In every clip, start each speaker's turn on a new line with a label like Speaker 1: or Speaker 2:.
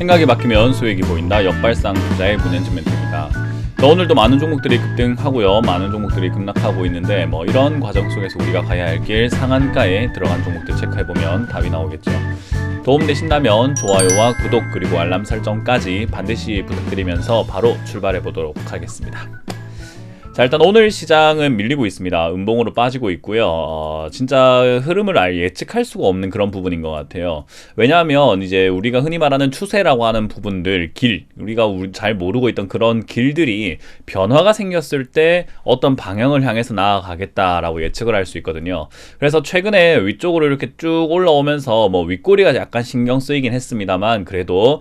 Speaker 1: 생각이 바뀌면 수익이 보인다. 역발상 투자의 문현진 멘트입니다. 오늘도 많은 종목들이 급등하고요, 많은 종목들이 급락하고 있는데 이런 과정 속에서 우리가 가야 할 길 상한가에 들어간 종목들 체크해보면 답이 나오겠죠. 도움되신다면 좋아요와 구독 그리고 알람 설정까지 반드시 부탁드리면서 바로 출발해보도록 하겠습니다. 자, 일단 오늘 시장은 밀리고 있습니다. 음봉으로 빠지고 있고요. 진짜 흐름을 아예 예측할 수가 없는 그런 부분인 것 같아요. 왜냐하면 이제 우리가 흔히 말하는 추세라고 하는 부분들, 우리가 잘 모르고 있던 그런 길들이 변화가 생겼을 때 어떤 방향을 향해서 나아가겠다라고 예측을 할 수 있거든요. 그래서 최근에 위쪽으로 이렇게 쭉 올라오면서 윗꼬리가 약간 신경 쓰이긴 했습니다만, 그래도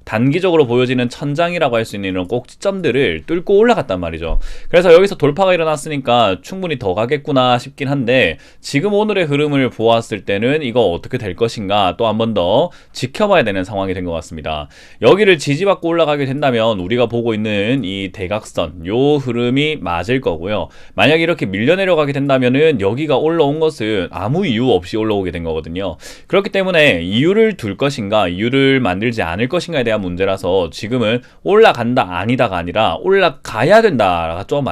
Speaker 1: 단기적으로 보여지는 천장이라고 할 수 있는 이런 꼭지점들을 뚫고 올라갔단 말이죠. 그래서 여기서 돌파가 일어났으니까 충분히 더 가겠구나 싶긴 한데, 지금 오늘의 흐름을 보았을 때는 이거 어떻게 될 것인가 또 한 번 더 지켜봐야 되는 상황이 된 것 같습니다. 여기를 지지받고 올라가게 된다면 우리가 보고 있는 이 대각선, 요 흐름이 맞을 거고요. 만약에 이렇게 밀려 내려가게 된다면은 여기가 올라온 것은 아무 이유 없이 올라오게 된 거거든요. 그렇기 때문에 이유를 둘 것인가, 이유를 만들지 않을 것인가에 대한 문제라서 지금은 올라간다 아니다가 아니라 올라가야 된다가 좀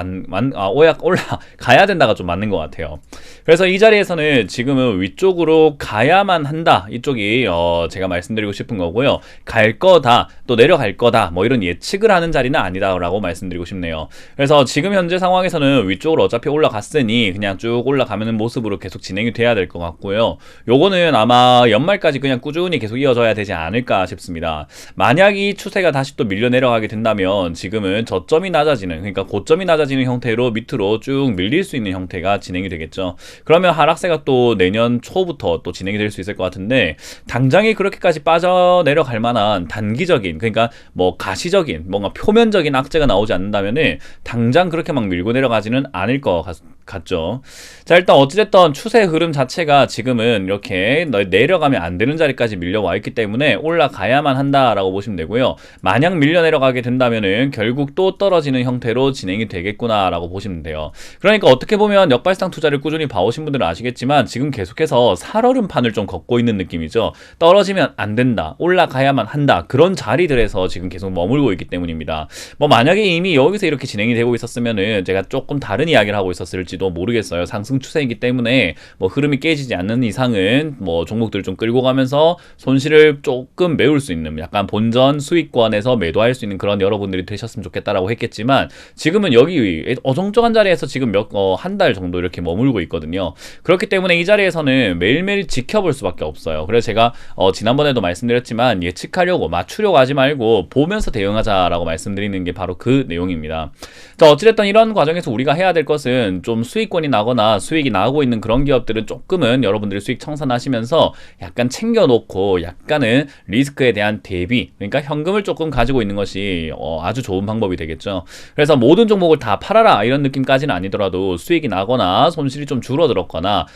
Speaker 1: 올라가야 된다가 좀 맞는 것 같아요. 그래서 이 자리에서는 지금은 위쪽으로 가야만 한다, 이쪽이 제가 말씀드리고 싶은 거고요. 갈 거다, 또 내려갈 거다, 이런 예측을 하는 자리는 아니다라고 말씀드리고 싶네요. 그래서 지금 현재 상황에서는 위쪽으로 어차피 올라갔으니 그냥 쭉 올라가는 모습으로 계속 진행이 돼야 될 것 같고요. 요거는 아마 연말까지 그냥 꾸준히 계속 이어져야 되지 않을까 싶습니다. 만약 이 추세가 다시 또 밀려 내려가게 된다면 지금은 저점이 낮아지는, 그러니까 고점이 낮아지는 형태로 밑으로 쭉 밀릴 수 있는 형태가 진행이 되겠죠. 그러면 하락세가 또 내년 초부터 또 진행이 될 수 있을 것 같은데, 당장에 그렇게까지 빠져 내려갈 만한 단기적인, 그러니까 가시적인, 뭔가 표면적인 악재가 나오지 않는다면은 당장 그렇게 막 밀고 내려가지는 않을 것 같죠. 자, 일단 어찌됐든 추세 흐름 자체가 지금은 이렇게 내려가면 안 되는 자리까지 밀려와 있기 때문에 올라가야만 한다라고 보시면 되고요. 만약 밀려 내려가게 된다면은 결국 또 떨어지는 형태로 진행이 되겠구나라고 보시면 돼요. 그러니까 어떻게 보면 역발상 투자를 꾸준히 봐오신 분들은 아시겠지만 지금 계속해서 살얼음판을 좀 걷고 있는 느낌이죠. 떨어지면 안 된다, 올라가야만 한다, 그런 자리들에서 지금 계속 머물고 있기 때문입니다. 만약에 이미 여기서 이렇게 진행이 되고 있었으면은 제가 조금 다른 이야기를 하고 있었을지도 모르겠어요. 상승 추세이기 때문에 흐름이 깨지지 않는 이상은 종목들 좀 끌고 가면서 손실을 조금 메울 수 있는, 약간 본전 수익권에서 매도할 수 있는 그런 여러분들이 되셨으면 좋겠다라고 했겠지만, 지금은 여기 어정쩡한 자리에서 지금 한 달 정도 이렇게 머물고 있거든요. 그렇기 때문에 이 자리에서는 매일매일 지켜볼 수밖에 없어요. 그래서 제가 지난번에도 말씀드렸지만 예측하려고 맞추려고 하지 말고 보면서 대응하자라고 말씀드리는 게 바로 그 내용입니다. 자, 어찌됐든 이런 과정에서 우리가 해야 될 것은 좀 수익권이 나거나 수익이 나오고 있는 그런 기업들은 조금은 여러분들이 수익 청산하시면서 약간 챙겨놓고 약간은 리스크에 대한 대비, 그러니까 현금을 조금 가지고 있는 것이 아주 좋은 방법이 되겠죠. 그래서 모든 종목을 다 팔아라 이런 느낌까지는 아니더라도 수익이 나거나 손실이 좀 줄어들었거나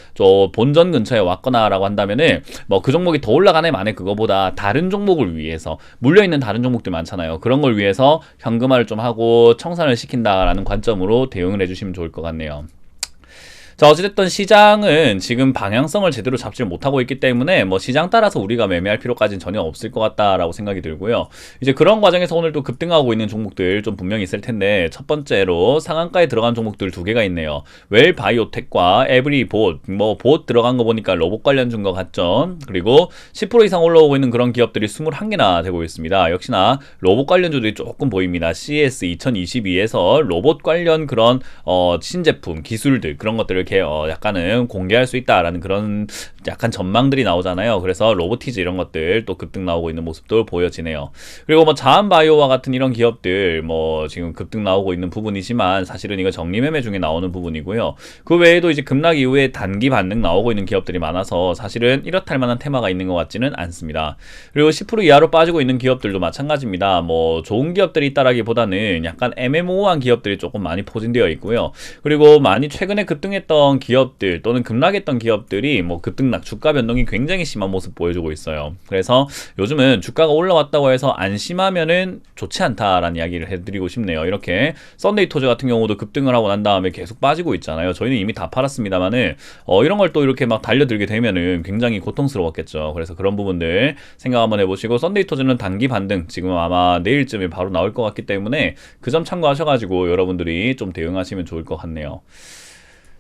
Speaker 1: 본전 근처에 왔거나 라고 한다면은 그 종목이 더 올라가네 만에 그거보다 다른 종목을 위해서, 물려있는 다른 종목들 많잖아요. 그런 걸 위해서 현금화를 좀 하고 청산을 시킨다라는 관점으로 대응을 해주시면 좋을 것 같네요. 자, 어찌됐든 시장은 지금 방향성을 제대로 잡지 못하고 있기 때문에 시장 따라서 우리가 매매할 필요까지는 전혀 없을 것 같다라고 생각이 들고요. 이제 그런 과정에서 오늘도 급등하고 있는 종목들 좀 분명히 있을 텐데, 첫 번째로 상한가에 들어간 종목들 두 개가 있네요. 웰바이오텍과 에브리봇, 봇 들어간 거 보니까 로봇 관련주인 것 같죠. 그리고 10% 이상 올라오고 있는 그런 기업들이 21개나 되고 있습니다. 역시나 로봇 관련주들이 조금 보입니다. CES 2022에서 로봇 관련 그런 신제품, 기술들, 그런 것들을 약간은 공개할 수 있다라는 그런 약간 전망들이 나오잖아요. 그래서 로보티즈 이런 것들 또 급등 나오고 있는 모습도 보여지네요. 그리고 자한바이오와 같은 이런 기업들 지금 급등 나오고 있는 부분이지만 사실은 이거 정리매매 중에 나오는 부분이고요. 그 외에도 이제 급락 이후에 단기 반등 나오고 있는 기업들이 많아서 사실은 이렇다 할 만한 테마가 있는 것 같지는 않습니다. 그리고 10% 이하로 빠지고 있는 기업들도 마찬가지입니다. 좋은 기업들이 있다라기보다는 약간 애매모호한 기업들이 조금 많이 포진되어 있고요. 그리고 많이 최근에 급등했던 하락했던 기업들 또는 급락했던 기업들이 뭐 급등락 주가 변동이 굉장히 심한 모습 보여주고 있어요. 그래서 요즘은 주가가 올라왔다고 해서 안심하면은 좋지 않다라는 이야기를 해드리고 싶네요. 이렇게 썬데이 토즈 같은 경우도 급등을 하고 난 다음에 계속 빠지고 있잖아요. 저희는 이미 다 팔았습니다만은 이런 걸 또 이렇게 막 달려들게 되면은 굉장히 고통스러웠겠죠. 그래서 그런 부분들 생각 한번 해보시고, 썬데이 토즈는 단기 반등 지금 아마 내일쯤에 바로 나올 것 같기 때문에 그 점 참고하셔가지고 여러분들이 좀 대응하시면 좋을 것 같네요.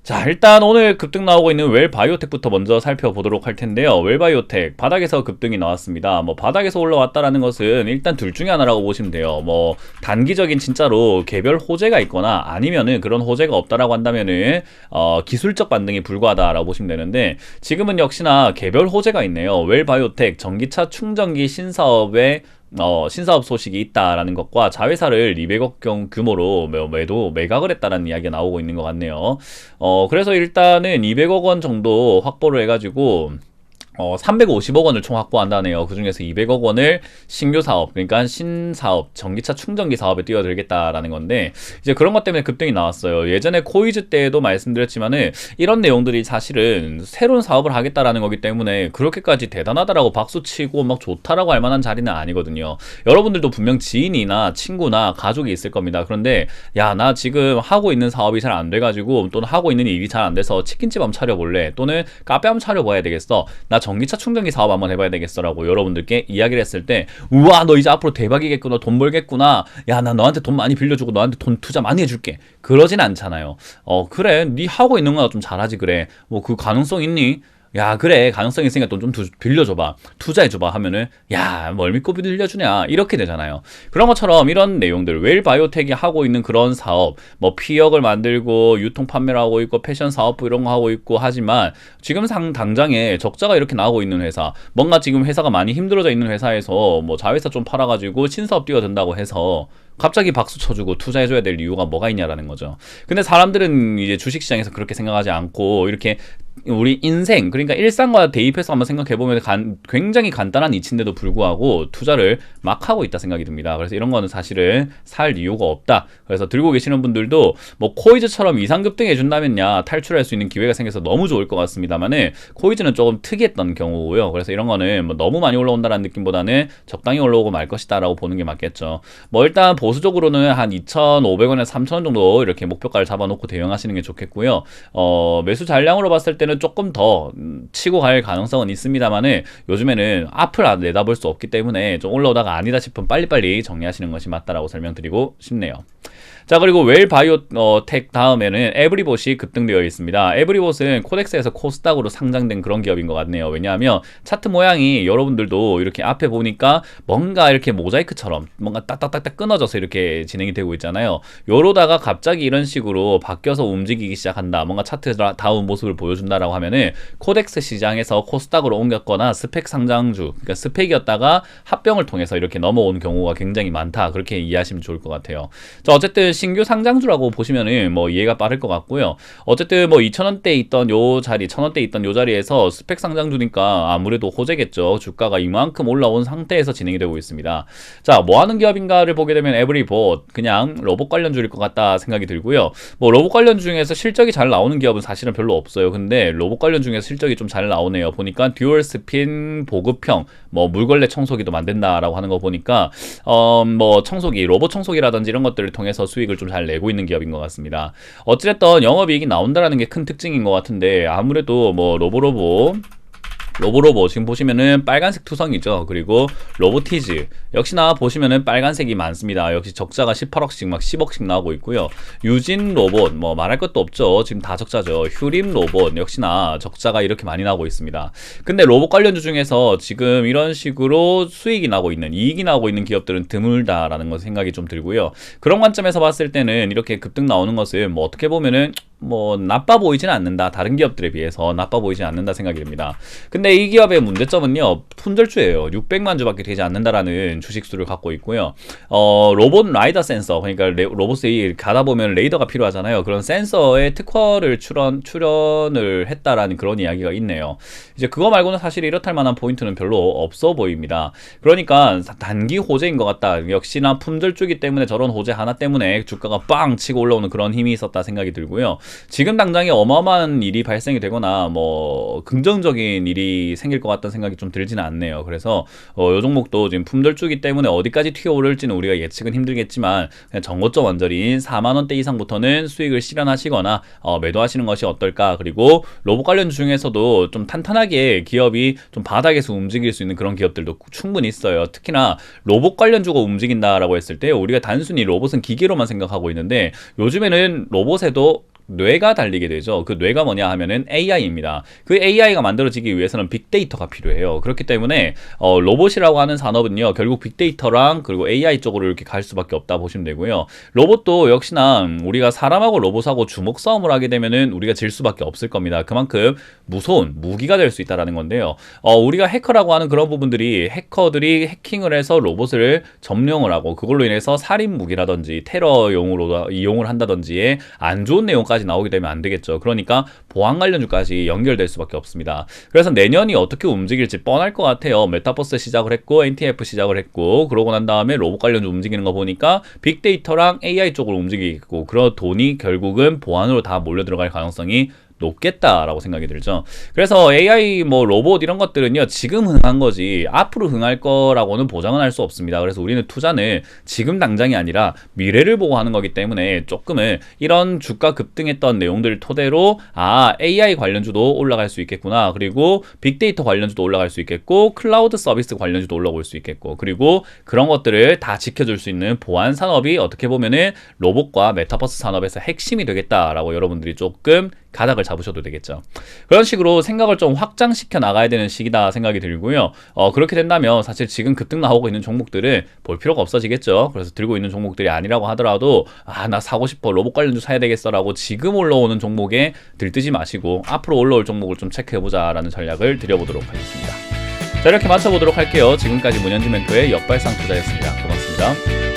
Speaker 1: 자, 일단 오늘 급등 나오고 있는 웰바이오텍부터 먼저 살펴보도록 할 텐데요. 웰바이오텍 바닥에서 급등이 나왔습니다. 뭐 바닥에서 올라왔다라는 것은 일단 둘 중에 하나라고 보시면 돼요. 뭐 단기적인 진짜로 개별 호재가 있거나 아니면은 그런 호재가 없다라고 한다면은 기술적 반등이 불과하다라고 보시면 되는데, 지금은 역시나 개별 호재가 있네요. 웰바이오텍 전기차 충전기 신사업에 신사업 소식이 있다라는 것과 자회사를 200억 경 규모로 매각을 했다라는 이야기가 나오고 있는 것 같네요. 그래서 일단은 200억 원 정도 확보를 해가지고 350억 원을 총 확보한다네요. 그 중에서 200억 원을 신규 사업, 그러니까 신사업, 전기차 충전기 사업에 뛰어들겠다라는 건데, 이제 그런 것 때문에 급등이 나왔어요. 예전에 코이즈 때도 말씀드렸지만은 이런 내용들이 사실은 새로운 사업을 하겠다라는 거기 때문에 그렇게까지 대단하다라고 박수치고 막 좋다라고 할 만한 자리는 아니거든요. 여러분들도 분명 지인이나 친구나 가족이 있을 겁니다. 그런데 야, 나 지금 하고 있는 사업이 잘 안 돼가지고, 또는 하고 있는 일이 잘 안 돼서 치킨집 한번 차려볼래, 또는 카페 한번 차려봐야 되겠어, 나 전기차 충전기 사업 한번 해봐야 되겠어라고 여러분들께 이야기를 했을 때, 우와 너 이제 앞으로 대박이겠구나, 돈 벌겠구나, 야 나 너한테 돈 많이 빌려주고 너한테 돈 투자 많이 해줄게, 그러진 않잖아요. 그래 네 하고 있는 거나 좀 잘하지, 그래 뭐 그 가능성 있니? 야 그래 가능성 있으니까 돈 좀 빌려줘봐, 투자해줘봐 하면은 야 뭘 믿고 빌려주냐, 이렇게 되잖아요. 그런 것처럼 이런 내용들, 웰바이오텍이 하고 있는 그런 사업, 뭐 피혁을 만들고 유통 판매를 하고 있고 패션 사업부 이런 거 하고 있고 하지만, 지금 당장에 적자가 이렇게 나오고 있는 회사, 뭔가 지금 회사가 많이 힘들어져 있는 회사에서 뭐 자회사 좀 팔아가지고 신사업 뛰어든다고 해서 갑자기 박수 쳐주고 투자해줘야 될 이유가 뭐가 있냐라는 거죠. 근데 사람들은 이제 주식시장에서 그렇게 생각하지 않고, 이렇게 우리 인생, 그러니까 일상과 대입해서 한번 생각해보면 굉장히 간단한 이치인데도 불구하고 투자를 막 하고 있다 생각이 듭니다. 그래서 이런 거는 사실은 살 이유가 없다. 그래서 들고 계시는 분들도 뭐 코이즈처럼 이상급등 해준다면야 탈출할 수 있는 기회가 생겨서 너무 좋을 것 같습니다만은, 코이즈는 조금 특이했던 경우고요. 그래서 이런 거는 뭐 너무 많이 올라온다는 느낌보다는 적당히 올라오고 말 것이다 라고 보는 게 맞겠죠. 뭐 일단 보수적으로는 한 2,500원에서 3,000원 정도 이렇게 목표가를 잡아놓고 대응하시는 게 좋겠고요. 매수 잔량으로 봤을 때는 조금 더 치고 갈 가능성은 있습니다만은, 요즘에는 앞을 내다볼 수 없기 때문에 좀 올라오다가 아니다 싶으면 빨리빨리 정리하시는 것이 맞다라고 설명드리고 싶네요. 자, 그리고 웰바이오텍 다음에는 에브리봇이 급등되어 있습니다. 에브리봇은 코덱스에서 코스닥으로 상장된 그런 기업인 것 같네요. 왜냐하면 차트 모양이 여러분들도 이렇게 앞에 보니까 뭔가 이렇게 모자이크처럼 뭔가 딱딱딱딱 끊어져서 이렇게 진행이 되고 있잖아요. 요러다가 갑자기 이런 식으로 바뀌어서 움직이기 시작한다, 뭔가 차트 다운 모습을 보여준다라고 하면은 코덱스 시장에서 코스닥으로 옮겼거나 스펙 상장주, 그러니까 스펙이었다가 합병을 통해서 이렇게 넘어온 경우가 굉장히 많다, 그렇게 이해하시면 좋을 것 같아요. 자, 어쨌든 신규 상장주라고 보시면은 뭐 이해가 빠를 것 같고요. 어쨌든 뭐 2,000원대 있던 요 자리, 1,000원대 있던 요 자리에서 스펙 상장주니까 아무래도 호재겠죠. 주가가 이만큼 올라온 상태에서 진행이 되고 있습니다. 자, 뭐 하는 기업인가를 보게 되면 에브리봇, 그냥 로봇 관련주일 것 같다 생각이 들고요. 뭐 로봇 관련주 중에서 실적이 잘 나오는 기업은 사실은 별로 없어요. 근데 로봇 관련 중에서 실적이 좀 잘 나오네요. 보니까 듀얼 스핀 보급형 뭐 물걸레 청소기도 만든다라고 하는 거 보니까 뭐 청소기, 로봇 청소기라든지 이런 것들을 통해서 수익을 좀 잘 내고 있는 기업인 것 같습니다. 어찌됐든 영업이익이 나온다라는 게 큰 특징인 것 같은데, 아무래도 뭐 로보로보 지금 보시면은 빨간색 투성이죠. 그리고 로보티즈 역시나 보시면은 빨간색이 많습니다. 역시 적자가 18억씩 막 10억씩 나오고 있고요. 유진 로봇 뭐 말할 것도 없죠. 지금 다 적자죠. 휴림 로봇 역시나 적자가 이렇게 많이 나오고 있습니다. 근데 로봇 관련주 중에서 지금 이런 식으로 수익이 나고 있는, 이익이 나오고 있는 기업들은 드물다라는 것 생각이 좀 들고요. 그런 관점에서 봤을 때는 이렇게 급등 나오는 것은 뭐 어떻게 보면은 뭐 나빠 보이지는 않는다, 다른 기업들에 비해서 나빠 보이지 않는다 생각이 듭니다. 근데 이 기업의 문제점은요, 품절주예요. 600만 주밖에 되지 않는다라는 주식수를 갖고 있고요. 로봇 라이더 센서, 그러니까 로봇이 가다 보면 레이더가 필요하잖아요. 그런 센서에 특허를 출연을 했다라는 그런 이야기가 있네요. 이제 그거 말고는 사실 이렇다 할 만한 포인트는 별로 없어 보입니다. 그러니까 단기 호재인 것 같다. 역시나 품절주기 때문에 저런 호재 하나 때문에 주가가 빵 치고 올라오는 그런 힘이 있었다 생각이 들고요. 지금 당장에 어마어마한 일이 발생이 되거나 뭐 긍정적인 일이 생길 것 같다는 생각이 좀 들지는 않네요. 그래서 요 종목도 지금 품절주기 때문에 어디까지 튀어오를지는 우리가 예측은 힘들겠지만 그냥 정고점 언저리인 4만원대 이상부터는 수익을 실현하시거나 매도하시는 것이 어떨까. 그리고 로봇 관련 중에서도 좀 탄탄하게 기업이 좀 바닥에서 움직일 수 있는 그런 기업들도 충분히 있어요. 특히나 로봇 관련주가 움직인다라고 했을 때 우리가 단순히 로봇은 기계로만 생각하고 있는데 요즘에는 로봇에도 뇌가 달리게 되죠. 그 뇌가 뭐냐 하면은 AI입니다. 그 AI가 만들어지기 위해서는 빅데이터가 필요해요. 그렇기 때문에 로봇이라고 하는 산업은요, 결국 빅데이터랑 그리고 AI 쪽으로 이렇게 갈 수밖에 없다 보시면 되고요. 로봇도 역시나 우리가 사람하고 로봇하고 주먹 싸움을 하게 되면은 우리가 질 수밖에 없을 겁니다. 그만큼 무서운 무기가 될 수 있다라는 건데요. 우리가 해커라고 하는 그런 부분들이 해커들이 해킹을 해서 로봇을 점령을 하고 그걸로 인해서 살인 무기라든지 테러용으로 이용을 한다든지의 안 좋은 내용까지 나오게 되면 안 되겠죠. 그러니까 보안 관련주까지 연결될 수밖에 없습니다. 그래서 내년이 어떻게 움직일지 뻔할 것 같아요. 메타버스 시작을 했고 NTF 시작을 했고 그러고 난 다음에 로봇 관련주 움직이는 거 보니까 빅데이터랑 AI 쪽으로 움직이고 그런 돈이 결국은 보안으로 다 몰려 들어갈 가능성이 높겠다라고 생각이 들죠. 그래서 AI 뭐 로봇 이런 것들은요 지금 흥한 거지 앞으로 흥할 거라고는 보장은 할 수 없습니다. 그래서 우리는 투자는 지금 당장이 아니라 미래를 보고 하는 거기 때문에 조금은 이런 주가 급등했던 내용들 토대로 AI 관련주도 올라갈 수 있겠구나. 그리고 빅데이터 관련주도 올라갈 수 있겠고 클라우드 서비스 관련주도 올라올 수 있겠고 그리고 그런 것들을 다 지켜줄 수 있는 보안 산업이 어떻게 보면은 로봇과 메타버스 산업에서 핵심이 되겠다라고 여러분들이 조금 가닥을 잡으셔도 되겠죠. 그런 식으로 생각을 좀 확장시켜 나가야 되는 시기다 생각이 들고요. 그렇게 된다면 사실 지금 급등 나오고 있는 종목들은 볼 필요가 없어지겠죠. 그래서 들고 있는 종목들이 아니라고 하더라도 나 사고 싶어 로봇 관련주 사야 되겠어라고 지금 올라오는 종목에 들뜨지 마시고 앞으로 올라올 종목을 좀 체크해보자라는 전략을 드려보도록 하겠습니다. 자, 이렇게 마쳐보도록 할게요. 지금까지 문현지 멘토의 역발상 투자였습니다. 고맙습니다.